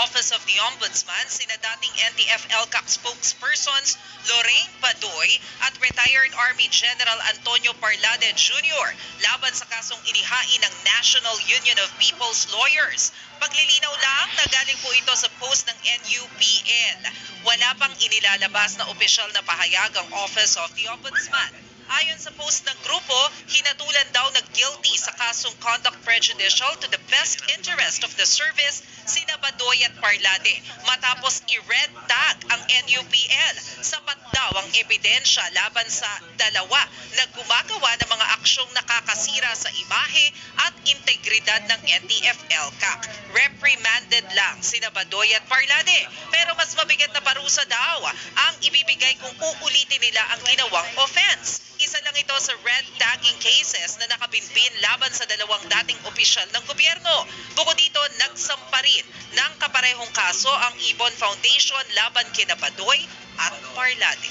Office of the Ombudsman sina dating NTF-ELCAC spokespersons Lorraine Badoy at retired Army General Antonio Parlade Jr. laban sa kasong inihain ng National Union of People's Lawyers. Paglilinaw lang na galing po ito sa post ng NUPL. Wala pang inilalabas na opisyal na pahayag ang Office of the Ombudsman. Ayon sa post ng grupo, hinatulan daw na guilty sa kasong conduct prejudicial to the best interest of the service sina Badoy at Parlade matapos i-red tag ang NUPL. Sapat daw ang ebidensya laban sa dalawa na gumagawa ng mga aksyong nakakasira sa imahe at integridad ng NTF-ELCAC. Reprimanded lang sina Badoy at Parlade, pero mas mabigat na parusa daw ang ibibigay kung uulitin nila ang ginawang offense. Isa lang ito sa red tagging cases na nakabinbin laban sa dalawang dating opisyal ng gobyerno. Bukod dito, nagsampa rin ng kaparehong kaso ang Ibon Foundation laban kina Badoy at Parlade.